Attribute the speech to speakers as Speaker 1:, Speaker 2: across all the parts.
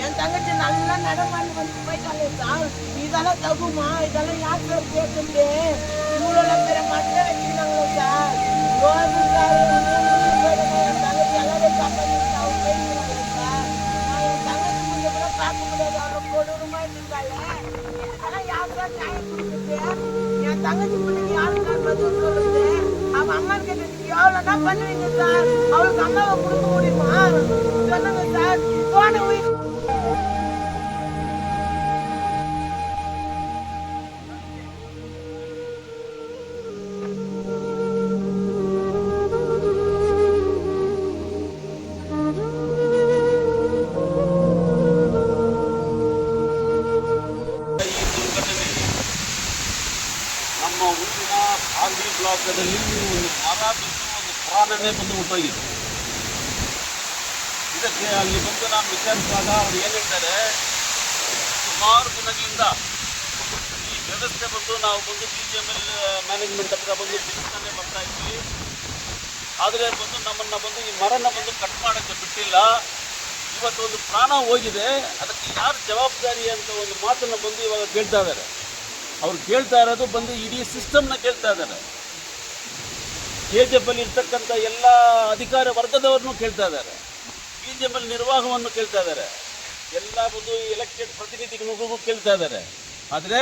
Speaker 1: என் தங்கச்சி நல்லா நடமாடி வந்து போயிட்டாலே சார். இதெல்லாம் தகுமா? இதெல்லாம் யார் சார் கேட்குது? இவ்வளோ பேரை மட்டும் வச்சுக்கிறாங்களே சார். என் தங்கச்சி எல்லாரும் காப்பாற்றி அவங்க போயிருக்கிறாங்க சார். நான் என் தங்கச்சி முன்னே கூட பார்க்க முடியாது, அவ்வளோ கொடூரமா இருந்தாங்க. இதெல்லாம் யார் சார் நியாயம் கொடுக்குது? என் தங்கச்சி முன்னாடி யாரு சார் பதில் சொல்லுது? அவன் அம்மா கிட்ட நீங்க எவ்வளோதான் பண்ணுவீங்க சார்? அவளுக்கு அம்மாவை கொடுக்க முடியுமா? சொல்லுங்க சார். போன உயிர்
Speaker 2: ನಮ್ಮ ಊರಿನ ಆರ್ವಿ ಬ್ಲಾಕದಲ್ಲಿ ಒಂದು ಮರ ಬಿದ್ದು ಒಂದು ಪ್ರಾಣನೇ ಬಂದು ಹುಟ್ಟೋಗಿದೆ. ಇದಕ್ಕೆ ಅಲ್ಲಿ ಬಂದು ನಾನು ವಿಚಾರಿಸುವಾಗ ಅವರು ಏನು ಹೇಳ್ತಾರೆ, ಸುಮಾರು ದಿನಗಳಿಂದ ಈ ವ್ಯವಸ್ಥೆ ಬಂದು ನಾವು ಬಂದು BGML ಮ್ಯಾನೇಜ್ಮೆಂಟ್ ಹತ್ರ ಬಂದು ತಿಳಿಸ್ತಾನೆ ಬರ್ತಾ ಇದ್ವಿ. ಆದರೆ ಬಂದು ನಮ್ಮನ್ನು ಬಂದು ಈ ಮರನ ಬಂದು ಕಟ್ ಮಾಡೋಕ್ಕೆ ಬಿಟ್ಟಿಲ್ಲ. ಇವತ್ತು ಒಂದು ಪ್ರಾಣ ಹೋಗಿದೆ, ಅದಕ್ಕೆ ಯಾರು ಜವಾಬ್ದಾರಿ ಅಂತ ಒಂದು ಮಾತನ್ನು ಬಂದು ಇವಾಗ ಕೇಳ್ತಾ ಇದ್ದಾರೆ. ಅವ್ರು ಕೇಳ್ತಾ ಇರೋದು ಬಂದು ಇಡೀ ಸಿಸ್ಟಮ್ನ ಕೇಳ್ತಾ ಇದ್ದಾರೆ. KGF ಅಲ್ಲಿ ಇರ್ತಕ್ಕಂಥ ಎಲ್ಲ ಅಧಿಕಾರ ವರ್ಗದವ್ರನ್ನೂ ಕೇಳ್ತಾ ಇದ್ದಾರೆ. BGML ನಿರ್ವಾಹವನ್ನು ಕೇಳ್ತಾ ಇದ್ದಾರೆ. ಎಲ್ಲ ಬಂದು ಎಲೆಕ್ಟೆಡ್ ಪ್ರತಿನಿಧಿಗಳಿಗೂ ಕೇಳ್ತಾ ಇದ್ದಾರೆ. ಆದರೆ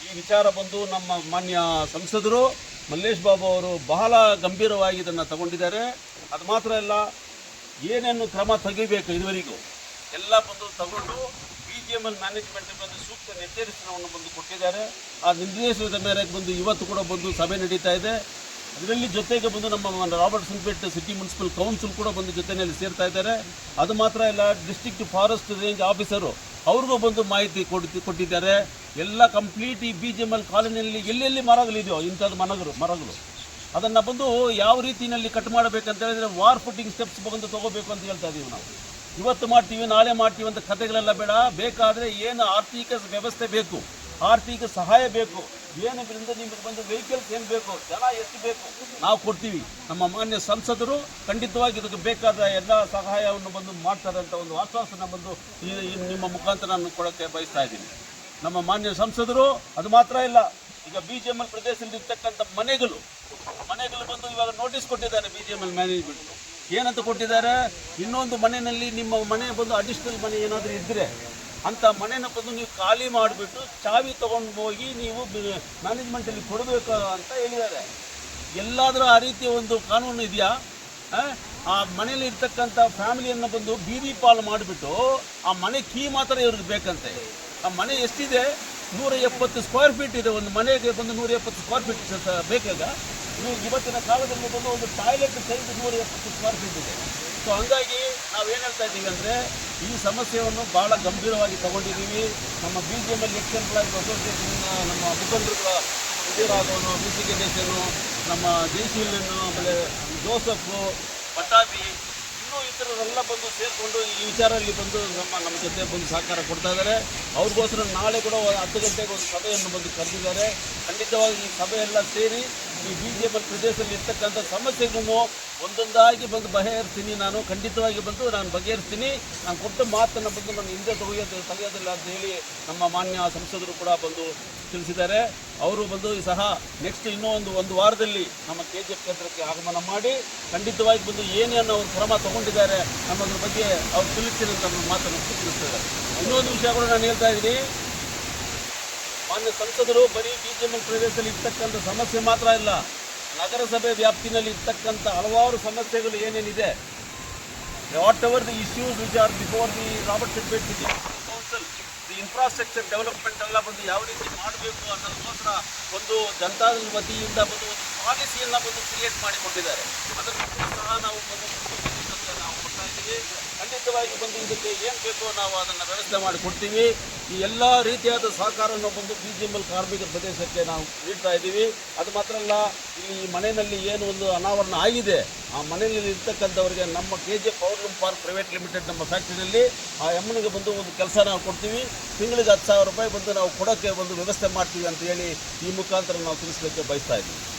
Speaker 2: ಈ ವಿಚಾರ ಬಂದು ನಮ್ಮ ಮಾನ್ಯ ಸಂಸದರು ಮಲ್ಲೇಶ್ ಬಾಬು ಅವರು ಬಹಳ ಗಂಭೀರವಾಗಿ ಇದನ್ನು ತಗೊಂಡಿದ್ದಾರೆ. ಅದು ಮಾತ್ರ ಅಲ್ಲ, ಏನೇನು ಕ್ರಮ ತೆಗಿಬೇಕು ಇದುವರೆಗೂ ಎಲ್ಲ ಬಂದು ತಗೊಂಡು BGML ಮ್ಯಾನೇಜ್ಮೆಂಟ್ ಬಂದು ಸೂಕ್ತ ನಿರ್ದೇಶನವನ್ನು ಬಂದು ಕೊಟ್ಟಿದ್ದಾರೆ. ಆ ನಿರ್ದೇಶನದ ಮೇರೆಗೆ ಬಂದು ಇವತ್ತು ಕೂಡ ಬಂದು ಸಭೆ ನಡೀತಾ ಇದೆ. ಅದರಲ್ಲಿ ಜೊತೆಗೆ ಬಂದು ನಮ್ಮ ರಾಬರ್ಟ್ ಸಿಂಪೇಟ್ ಸಿಟಿ ಮುನ್ಸಿಪಲ್ ಕೌನ್ಸಿಲ್ ಕೂಡ ಬಂದು ಜೊತೆಯಲ್ಲಿ ಸೇರ್ತಾ ಇದ್ದಾರೆ. ಅದು ಮಾತ್ರ ಇಲ್ಲ, ಡಿಸ್ಟ್ರಿಕ್ಟ್ ಫಾರೆಸ್ಟ್ ರೇಂಜ್ ಆಫೀಸರು ಅವ್ರಿಗೂ ಬಂದು ಮಾಹಿತಿ ಕೊಟ್ಟಿದ್ದಾರೆ. ಎಲ್ಲ ಕಂಪ್ಲೀಟ್ ಈ BGML ಕಾಲೋನಿಯಲ್ಲಿ ಎಲ್ಲೆಲ್ಲಿ ಮರಗಳಿದೆಯೋ ಇಂಥದ್ದು ಮರಗಳು ಅದನ್ನು ಬಂದು ಯಾವ ರೀತಿಯಲ್ಲಿ ಕಟ್ ಮಾಡಬೇಕಂತ ಹೇಳಿದರೆ ವಾರ್ ಫುಟಿಂಗ್ ಸ್ಟೆಪ್ಸ್ ಬಂದು ತೊಗೋಬೇಕು ಅಂತ ಹೇಳ್ತಾ ಇದ್ದೀವಿ ನಾವು. ಇವತ್ತು ಮಾಡ್ತೀವಿ ನಾಳೆ ಮಾಡ್ತೀವಿ ಅಂತ ಕಥೆಗಳೆಲ್ಲ ಬೇಡ. ಬೇಕಾದರೆ ಏನು ಆರ್ಥಿಕ ವ್ಯವಸ್ಥೆ ಬೇಕು, ಆರ್ಥಿಕ ಸಹಾಯ ಬೇಕು, ಏನು ನಿಮಗೆ ಬಂದು ವೆಹಿಕಲ್ಸ್ ಏನು ಬೇಕು, ಜನ ಎಷ್ಟು ಬೇಕು ನಾವು ಕೊಡ್ತೀವಿ. ನಮ್ಮ ಮಾನ್ಯ ಸಂಸದರು ಖಂಡಿತವಾಗಿ ಇದಕ್ಕೆ ಬೇಕಾದ ಎಲ್ಲ ಸಹಾಯವನ್ನು ಬಂದು ಮಾಡ್ತಾರೆ ಅಂತ ಒಂದು ಆಶ್ವಾಸನ ಬಂದು ನಿಮ್ಮ ಮುಖಾಂತರ ನಾನು ಕೊಡೋಕ್ಕೆ ಬಯಸ್ತಾ ಇದ್ದೀನಿ. ನಮ್ಮ ಮಾನ್ಯ ಸಂಸದರು ಅದು ಮಾತ್ರ ಇಲ್ಲ, ಈಗ BGML ಪ್ರದೇಶದಲ್ಲಿ ಇರ್ತಕ್ಕಂಥ ಮನೆಗಳು ಬಂದು ಇವಾಗ ನೋಟಿಸ್ ಕೊಟ್ಟಿದ್ದಾರೆ BGML ಮ್ಯಾನೇಜ್ಮೆಂಟ್. ಏನಂತ ಕೊಟ್ಟಿದ್ದಾರೆ, ಇನ್ನೊಂದು ಮನೆಯಲ್ಲಿ ನಿಮ್ಮ ಮನೆ ಬಂದು ಅಡಿಷ್ನಲ್ ಮನೆ ಏನಾದರೂ ಇದ್ದರೆ ಅಂಥ ಮನೆನ ಬಂದು ನೀವು ಖಾಲಿ ಮಾಡಿಬಿಟ್ಟು ಚಾವಿ ತೊಗೊಂಡು ಹೋಗಿ ನೀವು ಮ್ಯಾನೇಜ್ಮೆಂಟಲ್ಲಿ ಕೊಡಬೇಕು ಅಂತ ಹೇಳಿದ್ದಾರೆ. ಎಲ್ಲಾದರೂ ಆ ರೀತಿಯ ಒಂದು ಕಾನೂನು ಇದೆಯಾ? ಆ ಮನೆಯಲ್ಲಿ ಇರ್ತಕ್ಕಂಥ ಫ್ಯಾಮಿಲಿಯನ್ನು ಬಂದು ಬೀದಿ ಪಾಲು ಮಾಡಿಬಿಟ್ಟು ಆ ಮನೆ ಕೀ ಮಾತ್ರ ಇವ್ರಿಗೆ ಬೇಕಂತೆ. ಆ ಮನೆ ಎಷ್ಟಿದೆ? 170 ಸ್ಕ್ವೇರ್ ಫೀಟ್ ಇದೆ. ಒಂದು ಮನೆಗೆ ಬಂದು 170 ಸ್ಕ್ವೇರ್ ಫೀಟ್ ಬೇಕಾಗ ಇವತ್ತಿನ ಕಾಲದಲ್ಲಿ ಬಂದು ಒಂದು ಟಾಯ್ಲೆಟ್ ಸೈಜ್ 170 ಸ್ಕ್ವೇರ್ ಫೀಟ್ ಇದೆ. ಸೊ ಹಂಗಾಗಿ ನಾವೇನು ಹೇಳ್ತಾ ಇದ್ದೀವಿ ಅಂದರೆ ಈ ಸಮಸ್ಯೆಯನ್ನು ಭಾಳ ಗಂಭೀರವಾಗಿ ತಗೊಂಡಿದ್ದೀವಿ. ನಮ್ಮ BGML ಎಕ್ಸ್ ಎಂಪ್ಲಾಯೀಸ್ ಅಸೋಸಿಯೇಷನ್ನ ನಮ್ಮ ಮುಖಂಡರುಗಳ ವಿಜಯರಾಘವನು, BC ಗಣೇಶನು, ನಮ್ಮ ಜಯಶೀಲನ್ನು, ಆಮೇಲೆ ಜೋಸಫು, ಪಟಾಬಿ, ಇನ್ನೂ ಇತರರೆಲ್ಲ ಬಂದು ಸೇರಿಕೊಂಡು ಈ ವಿಚಾರದಲ್ಲಿ ಬಂದು ನಮ್ಮ ಜೊತೆ ಬಂದು ಸಹಕಾರ ಕೊಡ್ತಾ ಇದ್ದಾರೆ. ಅವ್ರಿಗೋಸ್ಕರ ನಾಳೆ ಕೂಡ 10 ಗಂಟೆಗೆ ಒಂದು ಸಭೆಯನ್ನು ಬಂದು ಕರೆದಿದ್ದಾರೆ. ಖಂಡಿತವಾಗಿ ಈ ಸಭೆಯೆಲ್ಲ ಸೇರಿ ಈ BGML ಪ್ರದೇಶದಲ್ಲಿ ಇರ್ತಕ್ಕಂಥ ಸಮಸ್ಯೆಗಳನ್ನು ಒಂದೊಂದಾಗಿ ಬಂದು ಬಗೆಹರಿಸ್ತೀನಿ. ನಾನು ಖಂಡಿತವಾಗಿ ಬಂದು ನಾನು ಬಗೆಹರಿಸ್ತೀನಿ. ನಾನು ಕೊಟ್ಟ ಮಾತನ್ನು ಬಂದು ನಾನು ಹಿಂದೆ ತೆಗೆಯೋದಿಲ್ಲ ಅಂತ ಹೇಳಿ ನಮ್ಮ ಮಾನ್ಯ ಸಂಸದರು ಕೂಡ ಬಂದು ತಿಳಿಸಿದ್ದಾರೆ. ಅವರು ಬಂದು ಸಹ ನೆಕ್ಸ್ಟ್ ಇನ್ನೂ ಒಂದು ವಾರದಲ್ಲಿ ನಮ್ಮ KGF ಕೇಂದ್ರಕ್ಕೆ ಆಗಮನ ಮಾಡಿ ಖಂಡಿತವಾಗಿ ಬಂದು ಏನೇನು ಅವರು ಕ್ರಮ ತಗೊಂಡಿದ್ದಾರೆ ಅನ್ನೋದ್ರ ಬಗ್ಗೆ ಅವ್ರು ತಿಳಿಸ್ತೀನಿ ಅಂತ ಮಾತನ್ನು ತಿಳಿಸ್ತಾರೆ. ಇನ್ನೊಂದು ವಿಷಯ ಕೂಡ ನಾನು ಹೇಳ್ತಾ ಇದ್ದೀನಿ, ಮಾನ್ಯ ಸಂಸದರು ಬರೀ BGML ಪ್ರದೇಶದಲ್ಲಿ ಇರ್ತಕ್ಕಂಥ ಸಮಸ್ಯೆ ಮಾತ್ರ ಇಲ್ಲ, ನಗರಸಭೆ ವ್ಯಾಪ್ತಿನಲ್ಲಿ ಇರ್ತಕ್ಕಂಥ ಹಲವಾರು ಸಮಸ್ಯೆಗಳು ಏನೇನಿದೆ, whatever the issues which are before the Robertsonpet city council, the infrastructure development ಎಲ್ಲ ಬಂದು ಯಾವ ರೀತಿ ಮಾಡಬೇಕು ಅನ್ನೋದಕ್ಕೋಸ್ಕರ ಒಂದು ಜನತಾದಳ ವತಿಯಿಂದ ಬಂದು ಒಂದು ಪಾಲಿಸಿಯನ್ನು ಬಂದು ಕ್ರಿಯೇಟ್ ಮಾಡಿಕೊಟ್ಟಿದ್ದಾರೆ. ಅದನ್ನು ಸಹ ನಾವು ಬಂದು ನಾವು ಕೊಡ್ತಾ ಇದ್ದೀವಿ. ಖಂಡಿತವಾಗಿ ಬಂದು ಇದಕ್ಕೆ ಏನು ಬೇಕೋ ನಾವು ಅದನ್ನು ವ್ಯವಸ್ಥೆ ಮಾಡಿ ಕೊಡ್ತೀವಿ. ಈ ಎಲ್ಲ ರೀತಿಯಾದ ಸಹಕಾರವನ್ನು ಬಂದು BGML ಕಾರ್ಮಿಕರ ಪ್ರದೇಶಕ್ಕೆ ನಾವು ನೀಡ್ತಾ ಇದ್ದೀವಿ. ಅದು ಮಾತ್ರ ಅಲ್ಲ, ಇಲ್ಲಿ ಮನೆಯಲ್ಲಿ ಏನು ಒಂದು ಅನಾವರಣ ಆಗಿದೆ, ಆ ಮನೆಯಲ್ಲಿ ಇರ್ತಕ್ಕಂಥವ್ರಿಗೆ ನಮ್ಮ KGF powerloom park private limited ನಮ್ಮ ಫ್ಯಾಕ್ಟ್ರಿಯಲ್ಲಿ ಆ ಎಮ್ಮನಿಗೆ ಬಂದು ಒಂದು ಕೆಲಸ ನಾವು ಕೊಡ್ತೀವಿ. ತಿಂಗಳಿಗೆ 10,000 ರೂಪಾಯಿ ಬಂದು ನಾವು ಕೊಡೋಕ್ಕೆ ಒಂದು ವ್ಯವಸ್ಥೆ ಮಾಡ್ತೀವಿ ಅಂತ ಹೇಳಿ ಈ ಮುಖಾಂತರ ನಾವು ತಿಳಿಸಲಿಕ್ಕೆ ಬಯಸ್ತಾ ಇದ್ದೀವಿ.